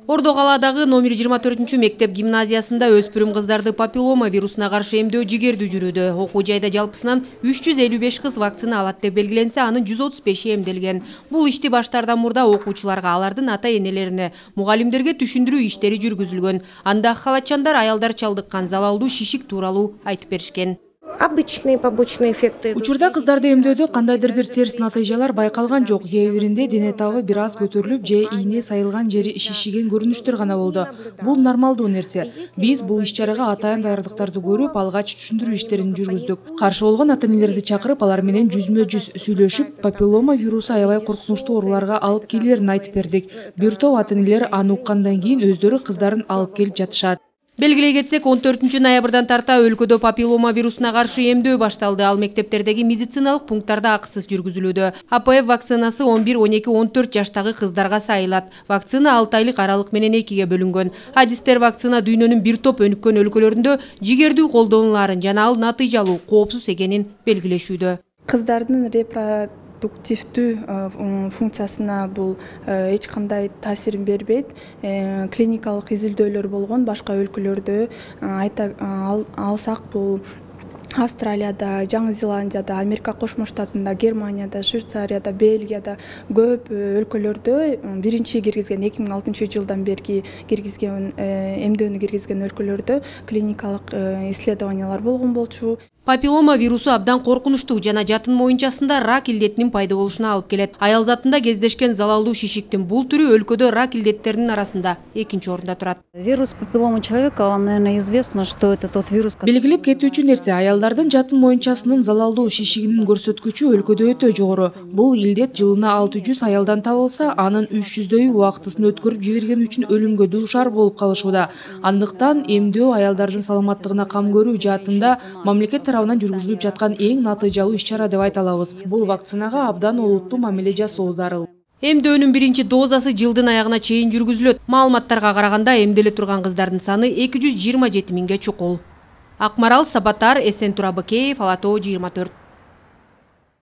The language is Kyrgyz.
Ордо калаадагы номер 24 мектеп гимназиясында өспүрүм кыздарды папиллома вирусуна каршы эмдөө жигердүү жүрүүдө. Окуу жайда жалпысынан 355 кыз вакцина алат деп белгиленсе, анын 135 эмделген. Бул ишти баштаардан мурда окуучуларга, алардын ата-энелерине, мугалимдерге түшүндүрүү иштери жүргүзүлгөн. Анда халатчандар аялдар чалдыккан залалдуу шишик тууралуу айтып беришкен. Обычные побочные эффекты. Учурда кыздарды эмдөөдө кандайдыр бир терс натыйжалар байкалган жок. Кээ биринде дене табы бир аз көтөрүлүп, же ийне сайылган жери шишиген көрүнүштөр гана болду. Бул нормалдуу нерсе. Биз бул иш-чарага атайын даярдыктарды көрүп, алгач түшүндүрүү иштерин жүргүздүк. Каршы болгон ата-энелерди чакырып, алар менен жүзмө-жүз сүйлөшүп, папиллома вирусу аябай коркунучтуу ооруларга алып келерин айтып бердик. Бир топ ата-энелер аны уккандан кийин өздөрү кыздарын алып келип жатышат. Белгилей кетсек, 14 ноябрдан тарта өлкөдө папиллома вирусуна каршы эмдөө башталды. Ал мектептердеги медициналык пункттарда акысыз жүргүзүлүүдө. АПФ вакцинасы 11, 12, 14 жаштагы кыздарга сайылат. Вакцина 6 айлык аралык менен 2ге бөлүнгөн. Адистер вакцина дүйнөнүн бир топ өнүккөн өлкөлөрүндө жигердүү колдонуларын жана ал натыйжалуу, коопсуз экенин белгилешүүдө. Кыздардын репродуктивдүү функциясына бул эч кандай таасирин бербейт. Клиникалык изилдөөлөр болгон башка өлкөлөрдө айта алсак, бул Австралияда, Жаңы Зеландияда, Америка Кошмо Штатында, Германияда, Швейцарияда, Бельгияда көп өлкөлөрдө биринчи киргизген 2006 жылдан бери киргизген эмдөөнү киргизген өлкөлөрдө клиникалык исследованиялар болгон болчу. Папиллома вирусу абдан коркунучтуу жана жатын моюнчасында рак илдетинин пайда болушуна алып келет. Аял затында кездешкен залалдуу шишиктин бул түрү өлкөдө рак илдеттеринин арасында экинчи орунда турат. Вирус папиллома человека, вам, наверное, известно, что это тот вирус. Белгилеп кетүүчү нерсе, аялдардын жатын моюнчасынын залалдуу шишигинин көрсөткүчү өлкөдө өтө жогору. Бул илдет жылына 600 аялдан табылса, анын 300дөйү убактысын өткөрүп жиберген үчүн өлүмгө дуушар болуп калышууда. Андыктан эмдөө аялдардын саламаттыгына кам көрүү жаатында мамлекет тарабынан жүргүзүлүп жаткан эң натыйжалуу иш-чара деп айта алабыз. Бул вакцинага абдан олуттуу мамиле жасоо зарыл. Эмдөөнүн биринчи дозасы жылдын аягына чейин жүргүзүлөт. Маалыматтарга караганда эмделе турган кыздардын саны 227 миңге чукул. Акмарал Сабатар, Эсен Турабыкеев, Ала Тоо 24.